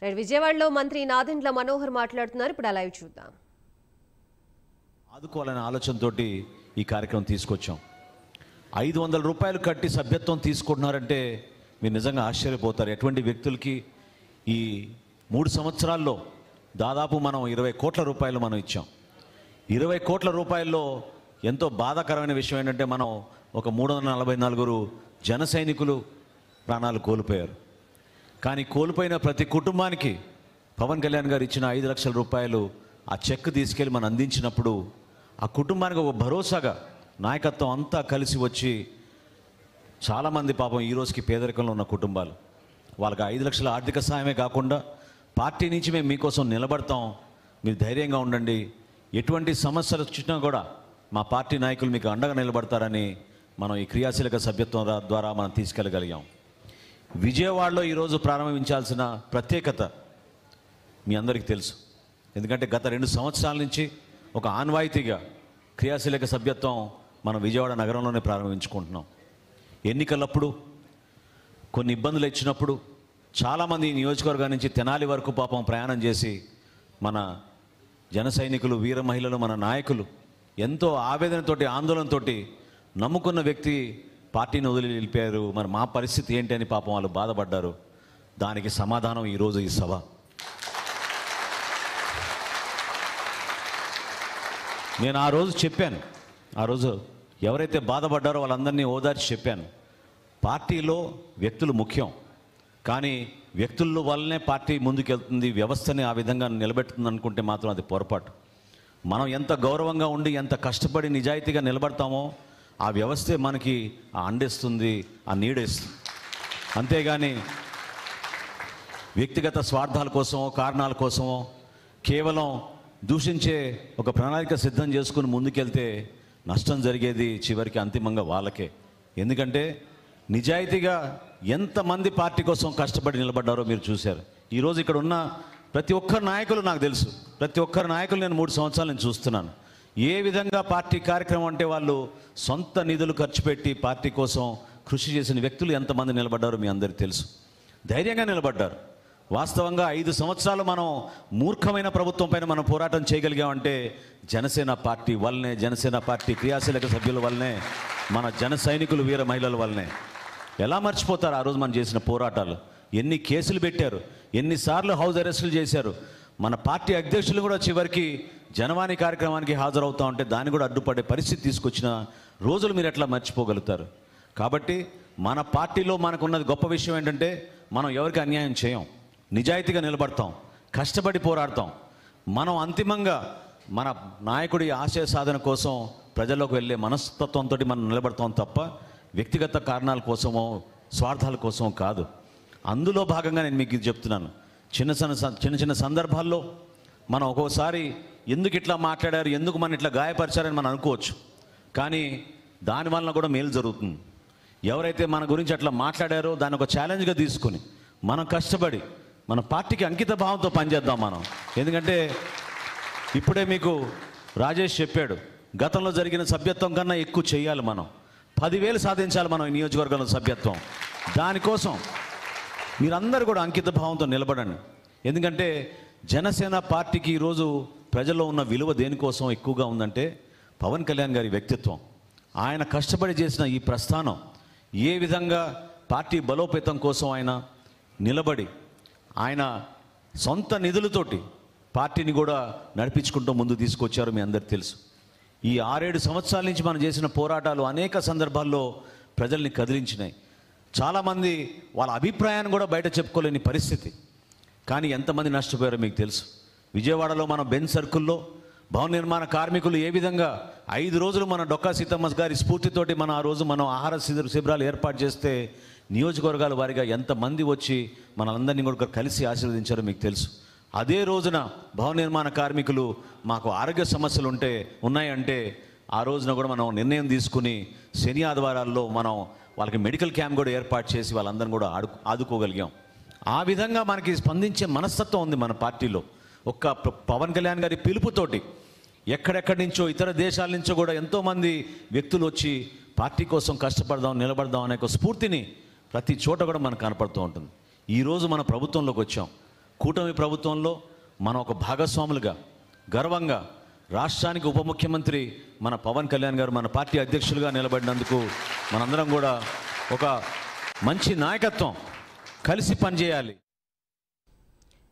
విజయవాడలో మంత్రి నాదెండ్ల మనోహర్ మాట్లాడుతున్నారు. ఇప్పుడు లైవ్ చూద్దాం. ఆదుకోవాలనే ఆలోచనతోటి ఈ కార్యక్రమం తీసుకొచ్చాం. 500 రూపాయలు కట్టి సభ్యత్వం తీసుకుంటున్నారంటే మీరు నిజంగా ఆశ్చర్యపోతారు. ఎటువంటి వ్యక్తులకి ఈ 3 సంవత్సరాల్లో దాదాపు మనం 20 కోట్ల రూపాయలు మనం ఇచ్చాం. 20 కోట్ల రూపాయల్లో ఎంతో బాధాకరమైన విషయం ఏంటంటే మనం ఒక 344 జన సైనికులు ప్రాణాలు కోల్పోయారు. కానీ కోల్పోయిన ప్రతి కుటుంబానికి పవన్ కళ్యాణ్ గారు ఇచ్చిన 5 లక్షల రూపాయలు ఆ చెక్ తీసుకెళ్ళి మనం అందించినప్పుడు ఆ కుటుంబానికి ఒక భరోసాగా నాయకత్వం అంతా కలిసి వచ్చి చాలామంది పాపం ఈ రోజుకి పేదరికంలో ఉన్న కుటుంబాలు వాళ్ళకి 5 లక్షల ఆర్థిక సాయమే కాకుండా పార్టీ నుంచి మేము మీకోసం నిలబడతాం, మీరు ధైర్యంగా ఉండండి, ఎటువంటి సమస్యలు వచ్చినా కూడా మా పార్టీ నాయకులు మీకు అండగా నిలబడతారని మనం ఈ క్రియాశీలక సభ్యత్వం ద్వారా మనం తీసుకెళ్ళగలిగాం. విజయవాడలో ఈరోజు ప్రారంభించాల్సిన ప్రత్యేకత మీ అందరికీ తెలుసు. ఎందుకంటే గత 2 సంవత్సరాల నుంచి ఒక ఆన్వాయితీగా క్రియాశీలక సభ్యత్వం మనం విజయవాడ నగరంలోనే ప్రారంభించుకుంటున్నాం. ఎన్నికలప్పుడు కొన్ని ఇబ్బందులు ఇచ్చినప్పుడు చాలామంది ఈ నియోజకవర్గం నుంచి తెనాలి వరకు పాపం ప్రయాణం చేసి మన జన సైనికులు, వీర మహిళలు, మన నాయకులు ఎంతో ఆవేదనతోటి, ఆందోళనతోటి నమ్ముకున్న వ్యక్తి పార్టీని వదిలి వెళ్ళిపోయారు. మరి మా పరిస్థితి ఏంటి అని పాపం వాళ్ళు బాధపడ్డారు. దానికి సమాధానం ఈరోజు ఈ సభ. నేను ఆ రోజు చెప్పాను, ఆ రోజు ఎవరైతే బాధపడ్డారో వాళ్ళందరినీ ఓదార్చి చెప్పాను, పార్టీలో వ్యక్తులు ముఖ్యం, కానీ వ్యక్తుల వల్లనే పార్టీ ముందుకెళ్తుంది, వ్యవస్థని ఆ విధంగా నిలబెడుతుంది అనుకుంటే మాత్రం అది పొరపాటు. మనం ఎంత గౌరవంగా ఉండి ఎంత కష్టపడి నిజాయితీగా నిలబడతామో ఆ వ్యవస్థే మనకి ఆ అండేస్తుంది, ఆ నీడేస్తుంది. అంతేగాని వ్యక్తిగత స్వార్థాల కోసమో కారణాల కోసమో కేవలం దూషించే ఒక ప్రణాళిక సిద్ధం చేసుకుని ముందుకెళ్తే నష్టం జరిగేది చివరికి అంతిమంగా వాళ్ళకే. ఎందుకంటే నిజాయితీగా ఎంతమంది పార్టీ కోసం కష్టపడి నిలబడ్డారో మీరు చూశారు. ఈరోజు ఇక్కడ ఉన్న ప్రతి ఒక్కరు నాయకులు నాకు తెలుసు, ప్రతి ఒక్కరు నాయకులు నేను 3 సంవత్సరాలు నేను చూస్తున్నాను. ఏ విధంగా పార్టీ కార్యక్రమం అంటే వాళ్ళు సొంత నిధులు ఖర్చు పెట్టి పార్టీ కోసం కృషి చేసిన వ్యక్తులు ఎంతమంది నిలబడ్డారో మీ అందరికీ తెలుసు. ధైర్యంగా నిలబడ్డారు. వాస్తవంగా 5 సంవత్సరాలు మనం మూర్ఖమైన ప్రభుత్వం పైన మనం పోరాటం చేయగలిగామంటే జనసేన పార్టీ వల్లనే, జనసేన పార్టీ క్రియాశీలక సభ్యుల వల్లనే, మన జన సైనికులు, వీర మహిళల వల్లనే. ఎలా మర్చిపోతారు ఆ రోజు మనం చేసిన పోరాటాలు? ఎన్ని కేసులు పెట్టారు, ఎన్నిసార్లు హౌస్ అరెస్టులు చేశారు. మన పార్టీ అధ్యక్షులు కూడా చివరికి జనవాణి కార్యక్రమానికి హాజరవుతా ఉంటే దాన్ని కూడా అడ్డుపడే పరిస్థితి తీసుకొచ్చిన రోజులు మీరు ఎట్లా మర్చిపోగలుగుతారు? కాబట్టి మన పార్టీలో మనకున్నది గొప్ప విషయం ఏంటంటే మనం ఎవరికి అన్యాయం చేయం, నిజాయితీగా నిలబడతాం, కష్టపడి పోరాడతాం. మనం అంతిమంగా మన నాయకుడి ఆశయ సాధన కోసం ప్రజల్లోకి వెళ్ళే మనస్తత్వంతో మనం నిలబడతాం తప్ప వ్యక్తిగత కారణాల కోసమో స్వార్థాల కోసమో కాదు. అందులో భాగంగా నేను మీకు ఇది చెప్తున్నాను. చిన్న చిన్న సందర్భాల్లో మనం ఒక్కోసారి ఎందుకు ఇట్లా మాట్లాడారు, ఎందుకు మనం ఇట్లా గాయపరిచారని మనం అనుకోవచ్చు, కానీ దానివల్ల కూడా మేలు జరుగుతుంది. ఎవరైతే మన గురించి అట్లా మాట్లాడారో దాన్ని ఒక ఛాలెంజ్గా తీసుకుని మనం కష్టపడి మన పార్టీకి అంకిత భావంతో పనిచేద్దాం మనం. ఎందుకంటే ఇప్పుడే మీకు రాజేష్ చెప్పాడు, గతంలో జరిగిన సభ్యత్వం కన్నా ఎక్కువ చేయాలి, మనం 10,000 సాధించాలి మనం ఈ నియోజకవర్గంలో సభ్యత్వం. దానికోసం మీరందరూ కూడా అంకిత భావంతో నిలబడండి. ఎందుకంటే జనసేన పార్టీకి ఈరోజు ప్రజల్లో ఉన్న విలువ దేనికోసం ఎక్కువగా ఉందంటే పవన్ కళ్యాణ్ గారి వ్యక్తిత్వం, ఆయన కష్టపడి చేసిన ఈ ప్రస్థానం, ఏ విధంగా పార్టీ బలోపేతం కోసం ఆయన నిలబడి ఆయన సొంత నిధులతోటి పార్టీని కూడా నడిపించుకుంటూ ముందు తీసుకొచ్చారు మీ అందరికీ తెలుసు. ఈ 6-7 సంవత్సరాల నుంచి మనం చేసిన పోరాటాలు అనేక సందర్భాల్లో ప్రజల్ని కదిలించినాయి. చాలామంది వాళ్ళ అభిప్రాయాన్ని కూడా బయట చెప్పుకోలేని పరిస్థితి. కానీ ఎంతమంది నష్టపోయారో మీకు తెలుసు. విజయవాడలో మన బెంజ్ సర్కిల్లో భవన నిర్మాణ కార్మికులు ఏ విధంగా 5 రోజులు మన డొక్కా సీతమ్మ గారి స్ఫూర్తితోటి మనం ఆ రోజు మనం ఆహార శిబిరాలు ఏర్పాటు చేస్తే నియోజకవర్గాల వారిగా ఎంతమంది వచ్చి మనందరినీ కూడా కలిసి ఆశీర్వదించారో మీకు తెలుసు. అదే రోజున భవన నిర్మాణ కార్మికులు మాకు ఆరోగ్య సమస్యలు ఉన్నాయంటే ఆ రోజున కూడా మనం నిర్ణయం తీసుకుని శని ఆదివారాల్లో మనం వాళ్ళకి మెడికల్ క్యాంప్ కూడా ఏర్పాటు చేసి వాళ్ళందరినీ కూడా ఆదుకోగలిగాం. ఆ విధంగా మనకి స్పందించే మనస్తత్వం ఉంది మన పార్టీలో. ఒక్క పవన్ కళ్యాణ్ గారి పిలుపుతోటి ఎక్కడెక్కడి నుంచో ఇతర దేశాల నుంచో కూడా ఎంతోమంది వ్యక్తులు వచ్చి పార్టీ కోసం కష్టపడదాం, నిలబడదాం అనే ఒక స్ఫూర్తిని ప్రతి చోట కూడా మనకు కనపడుతూ ఉంటుంది. ఈరోజు మన ప్రభుత్వంలోకి వచ్చాం. కూటమి ప్రభుత్వంలో మనం ఒక భాగస్వాములుగా గర్వంగా రాష్ట్రానికి ఉప ముఖ్యమంత్రి మన పవన్ కళ్యాణ్ గారు మన పార్టీ అధ్యక్షులుగా నిలబడినందుకు మనందరం కూడా ఒక మంచి నాయకత్వం కలిసి పనిచేయాలి.